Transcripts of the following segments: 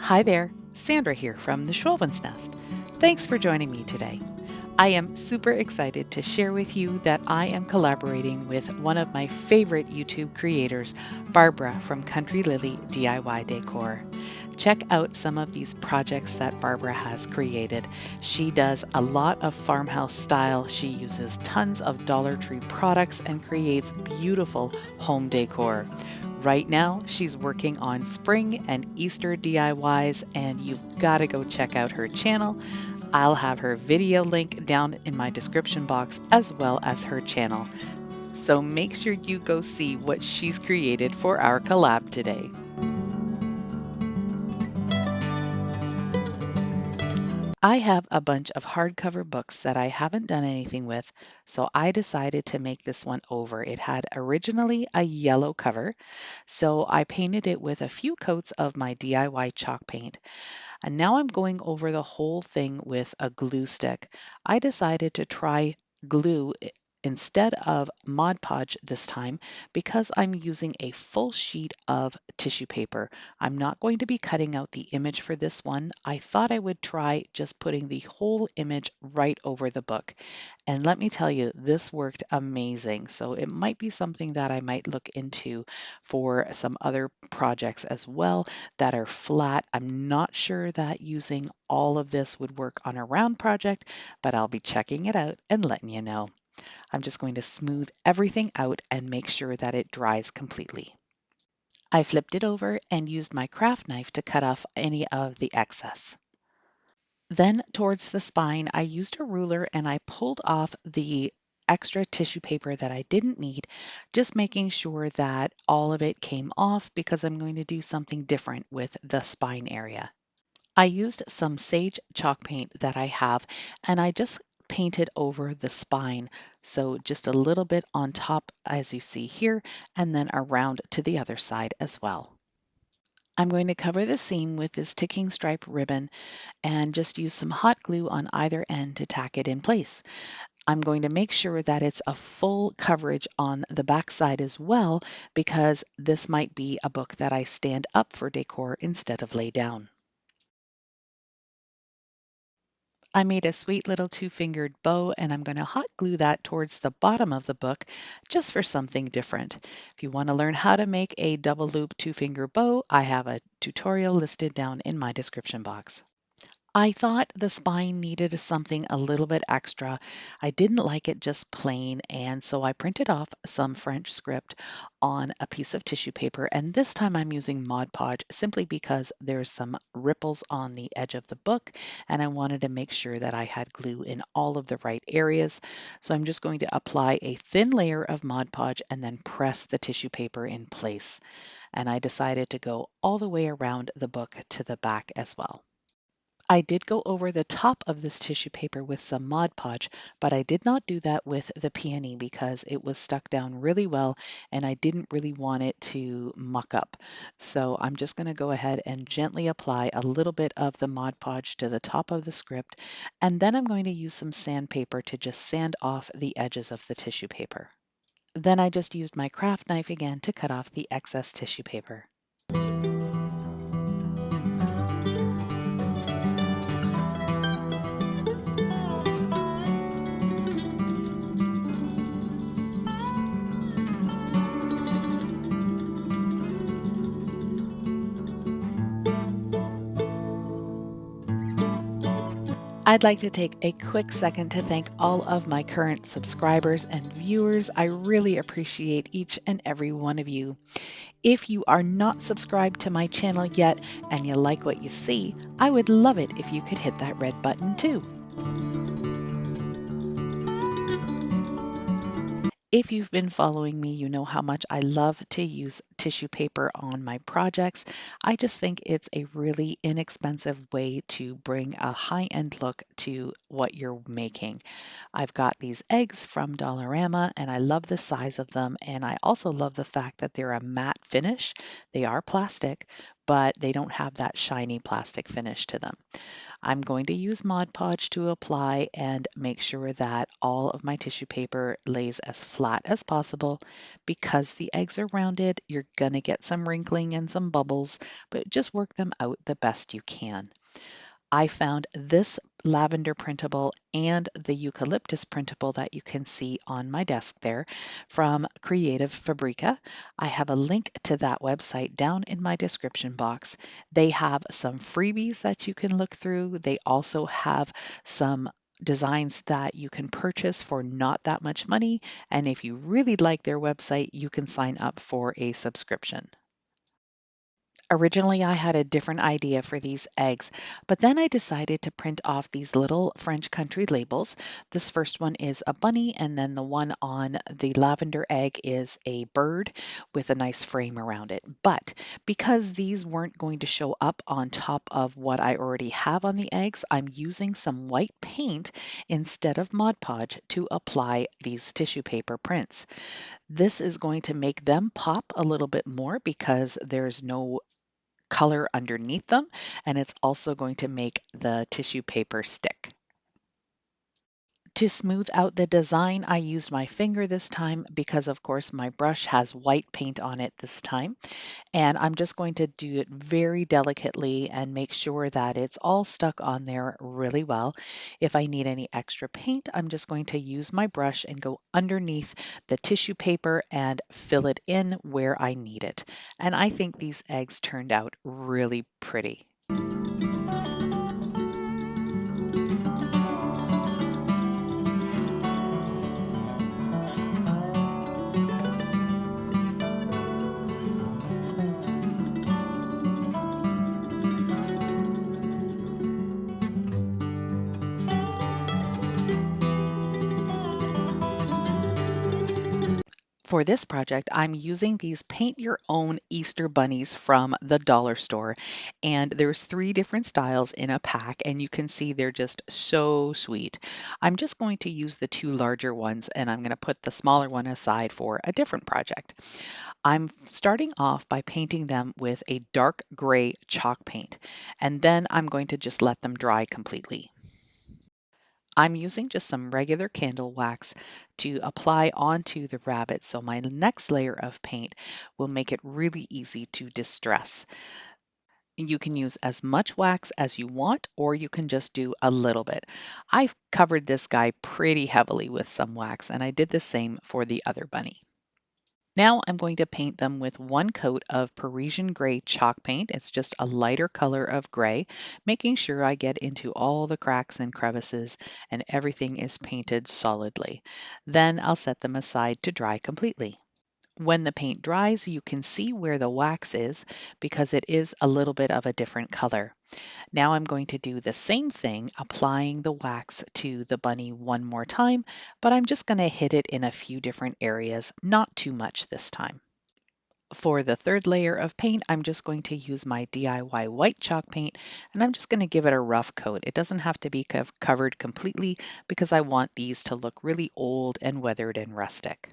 Hi there, Sandra here from the Schwowin's Nest. Thanks for joining me today. I am super excited to share with you that I am collaborating with one of my favorite YouTube creators, Barbara from Country Lily DIY Decor. Check out some of these projects that Barbara has created. She does a lot of farmhouse style. She uses tons of Dollar Tree products and creates beautiful home decor. Right now, she's working on spring and Easter DIYs, and you've got to go check out her channel. I'll have her video link down in my description box as well as her channel. So make sure you go see what she's created for our collab today. I have a bunch of hardcover books that I haven't done anything with, so I decided to make this one over. It had originally a yellow cover, so I painted it with a few coats of my DIY chalk paint. And now I'm going over the whole thing with a glue stick. I decided to try glue instead of Mod Podge this time because I'm using a full sheet of tissue paper. I'm not going to be cutting out the image for this one. I thought I would try just putting the whole image right over the book. And let me tell you, this worked amazing. So it might be something that I might look into for some other projects as well that are flat. I'm not sure that using all of this would work on a round project, but I'll be checking it out and letting you know. I'm just going to smooth everything out and make sure that it dries completely. I flipped it over and used my craft knife to cut off any of the excess. Then towards the spine, I used a ruler and I pulled off the extra tissue paper that I didn't need, just making sure that all of it came off because I'm going to do something different with the spine area. I used some sage chalk paint that I have and I just painted over the spine. So just a little bit on top as you see here and then around to the other side as well. I'm going to cover the seam with this ticking stripe ribbon and just use some hot glue on either end to tack it in place. I'm going to make sure that it's a full coverage on the back side as well because this might be a book that I stand up for decor instead of lay down. I made a sweet little two-fingered bow and I'm going to hot glue that towards the bottom of the book just for something different. If you want to learn how to make a double loop two-finger bow, I have a tutorial listed down in my description box. I thought the spine needed something a little bit extra. I didn't like it just plain, and so I printed off some French script on a piece of tissue paper, and this time I'm using Mod Podge simply because there's some ripples on the edge of the book, and I wanted to make sure that I had glue in all of the right areas. So I'm just going to apply a thin layer of Mod Podge and then press the tissue paper in place. And I decided to go all the way around the book to the back as well. I did go over the top of this tissue paper with some Mod Podge, but I did not do that with the peony because it was stuck down really well and I didn't really want it to muck up. So I'm just going to go ahead and gently apply a little bit of the Mod Podge to the top of the script, and then I'm going to use some sandpaper to just sand off the edges of the tissue paper. Then I just used my craft knife again to cut off the excess tissue paper. I'd like to take a quick second to thank all of my current subscribers and viewers. I really appreciate each and every one of you. If you are not subscribed to my channel yet and you like what you see, I would love it if you could hit that red button too. If you've been following me, you know how much I love to use tissue paper on my projects. I just think it's a really inexpensive way to bring a high-end look to what you're making. I've got these eggs from Dollarama and I love the size of them, and I also love the fact that they're a matte finish. They are plastic, but they don't have that shiny plastic finish to them. I'm going to use Mod Podge to apply and make sure that all of my tissue paper lays as flat as possible. Because the eggs are rounded, you're going to get some wrinkling and some bubbles, but just work them out the best you can. I found this lavender printable and the eucalyptus printable that you can see on my desk there from Creative Fabrica. I have a link to that website down in my description box. They have some freebies that you can look through. They also have some designs that you can purchase for not that much money. And if you really like their website, you can sign up for a subscription. Originally, I had a different idea for these eggs, but then I decided to print off these little French country labels. This first one is a bunny, and then the one on the lavender egg is a bird with a nice frame around it. But because these weren't going to show up on top of what I already have on the eggs, I'm using some white paint instead of Mod Podge to apply these tissue paper prints. This is going to make them pop a little bit more because there's no color underneath them, and it's also going to make the tissue paper stick. To smooth out the design, I used my finger this time because, of course, my brush has white paint on it this time. And I'm just going to do it very delicately and make sure that it's all stuck on there really well. If I need any extra paint, I'm just going to use my brush and go underneath the tissue paper and fill it in where I need it. And I think these eggs turned out really pretty. For this project, I'm using these paint your own Easter bunnies from the dollar store. And there's 3 different styles in a pack, and you can see they're just so sweet. I'm just going to use the 2 larger ones, and I'm going to put the smaller one aside for a different project. I'm starting off by painting them with a dark gray chalk paint, and then I'm going to just let them dry completely. I'm using just some regular candle wax to apply onto the rabbit, so my next layer of paint will make it really easy to distress. You can use as much wax as you want, or you can just do a little bit. I've covered this guy pretty heavily with some wax, and I did the same for the other bunny. Now I'm going to paint them with 1 coat of Parisian gray chalk paint. It's just a lighter color of gray, making sure I get into all the cracks and crevices and everything is painted solidly. Then I'll set them aside to dry completely. When the paint dries, you can see where the wax is because it is a little bit of a different color. Now I'm going to do the same thing, applying the wax to the bunny one more time, but I'm just going to hit it in a few different areas, not too much this time. For the 3rd layer of paint, I'm just going to use my DIY white chalk paint, and I'm just going to give it a rough coat. It doesn't have to be covered completely because I want these to look really old and weathered and rustic.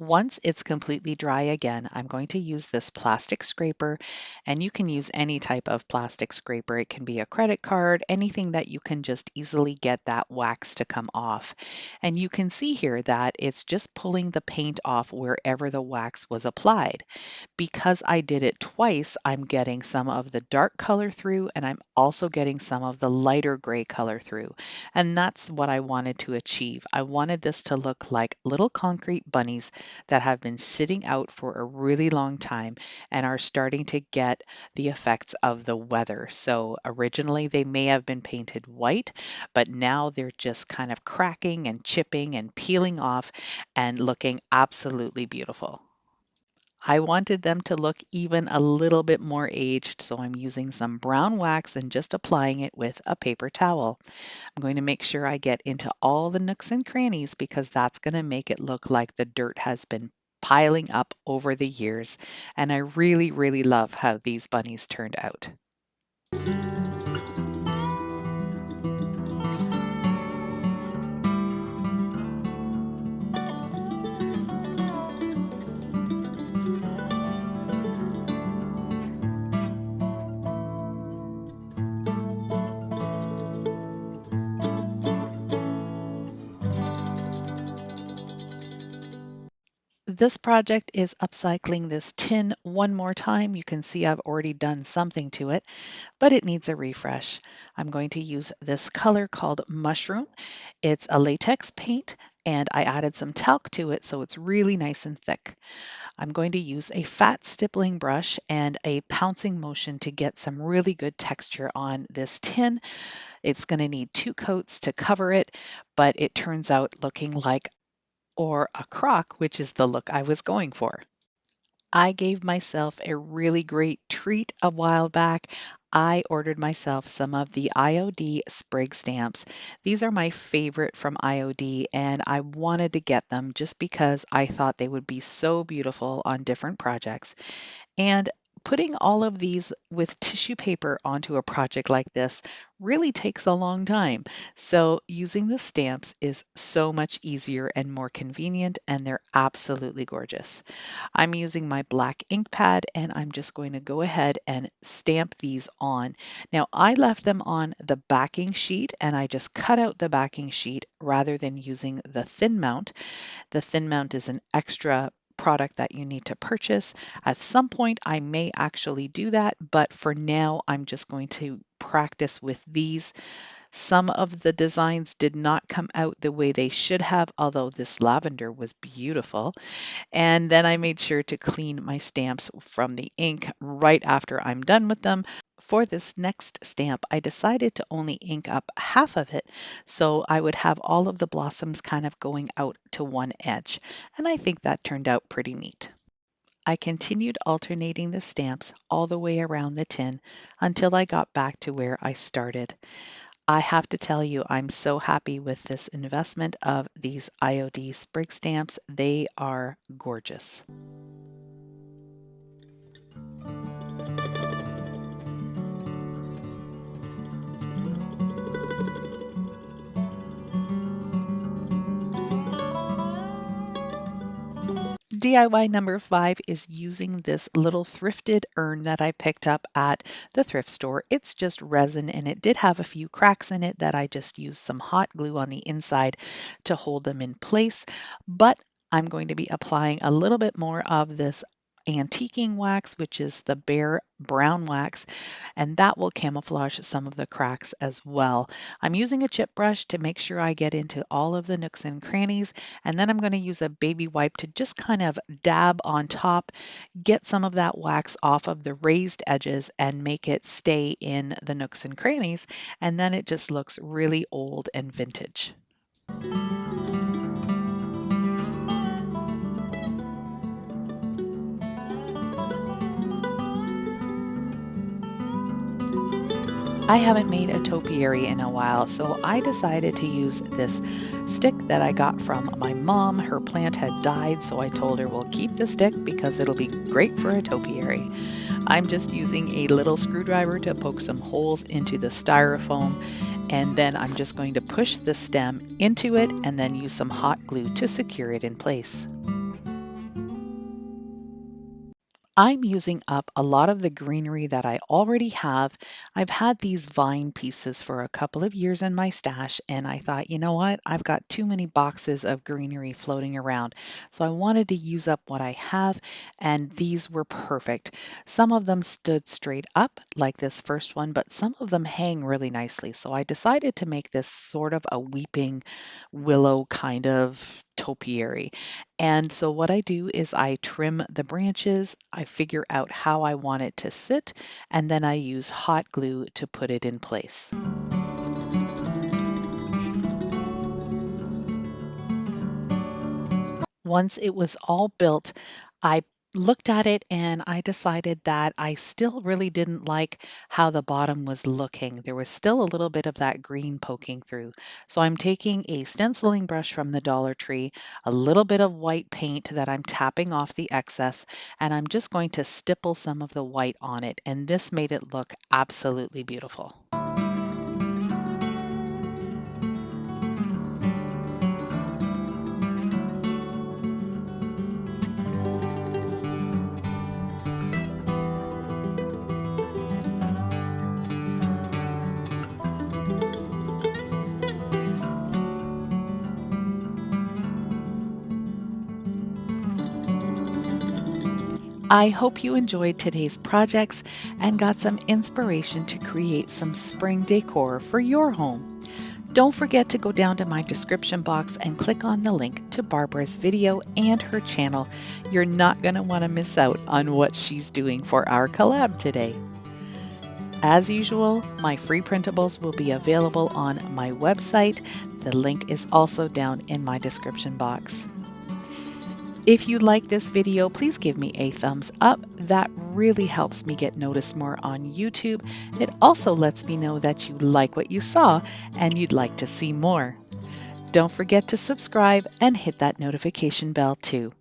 Once it's completely dry again, I'm going to use this plastic scraper, and you can use any type of plastic scraper. It can be a credit card, anything that you can just easily get that wax to come off. And you can see here that it's just pulling the paint off wherever the wax was applied. Because I did it twice, I'm getting some of the dark color through, and I'm also getting some of the lighter gray color through. And that's what I wanted to achieve. I wanted this to look like little concrete bunnies that have been sitting out for a really long time and are starting to get the effects of the weather. So originally they may have been painted white, but now they're just kind of cracking and chipping and peeling off and looking absolutely beautiful. I wanted them to look even a little bit more aged, so I'm using some brown wax and just applying it with a paper towel. I'm going to make sure I get into all the nooks and crannies because that's going to make it look like the dirt has been piling up over the years. And I really, really love how these bunnies turned out. This project is upcycling this tin one more time. You can see I've already done something to it, but it needs a refresh. I'm going to use this color called Mushroom. It's a latex paint, and I added some talc to it so it's really nice and thick. I'm going to use a fat stippling brush and a pouncing motion to get some really good texture on this tin. It's going to need 2 coats to cover it, but it turns out looking like or a crock, which is the look I was going for. I gave myself a really great treat a while back. I ordered myself some of the IOD sprig stamps. These are my favorite from IOD, and I wanted to get them just because I thought they would be so beautiful on different projects. And putting all of these with tissue paper onto a project like this really takes a long time. So using the stamps is so much easier and more convenient, and they're absolutely gorgeous. I'm using my black ink pad and I'm just going to go ahead and stamp these on. Now I left them on the backing sheet and I just cut out the backing sheet rather than using the thin mount. The thin mount is an extra product that you need to purchase. At some point, I may actually do that, but for now, I'm just going to practice with these. Some of the designs did not come out the way they should have, although this lavender was beautiful. And then I made sure to clean my stamps from the ink right after I'm done with them. For this next stamp, I decided to only ink up half of it so I would have all of the blossoms kind of going out to one edge. And I think that turned out pretty neat. I continued alternating the stamps all the way around the tin until I got back to where I started. I have to tell you, I'm so happy with this investment of these IOD sprig stamps. They are gorgeous. DIY number 5 is using this little thrifted urn that I picked up at the thrift store. It's just resin and it did have a few cracks in it that I just used some hot glue on the inside to hold them in place. But I'm going to be applying a little bit more of this antiquing wax, which is the bare brown wax, and that will camouflage some of the cracks as well. I'm using a chip brush to make sure I get into all of the nooks and crannies, and then I'm going to use a baby wipe to just kind of dab on top, get some of that wax off of the raised edges and make it stay in the nooks and crannies, and then it just looks really old and vintage. I haven't made a topiary in a while, so I decided to use this stick that I got from my mom. Her plant had died, so I told her we'll keep the stick because it'll be great for a topiary. I'm just using a little screwdriver to poke some holes into the styrofoam, and then I'm just going to push the stem into it and then use some hot glue to secure it in place. I'm using up a lot of the greenery that I already have. I've had these vine pieces for a couple of years in my stash, and I thought, you know what? I've got too many boxes of greenery floating around. So I wanted to use up what I have, and these were perfect. Some of them stood straight up, like this first one, but some of them hang really nicely. So I decided to make this sort of a weeping willow kind of topiary. And so what I do is I trim the branches, I figure out how I want it to sit, and then I use hot glue to put it in place. Once it was all built, I looked at it and I decided that I still really didn't like how the bottom was looking. There was still a little bit of that green poking through. So I'm taking a stenciling brush from the Dollar Tree, a little bit of white paint that I'm tapping off the excess, and I'm just going to stipple some of the white on it. And this made it look absolutely beautiful. I hope you enjoyed today's projects and got some inspiration to create some spring decor for your home. Don't forget to go down to my description box and click on the link to Barbara's video and her channel. You're not going to want to miss out on what she's doing for our collab today. As usual, my free printables will be available on my website. The link is also down in my description box. If you like this video, please give me a thumbs up. That really helps me get noticed more on YouTube. It also lets me know that you like what you saw and you'd like to see more. Don't forget to subscribe and hit that notification bell too.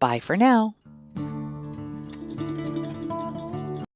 Bye for now.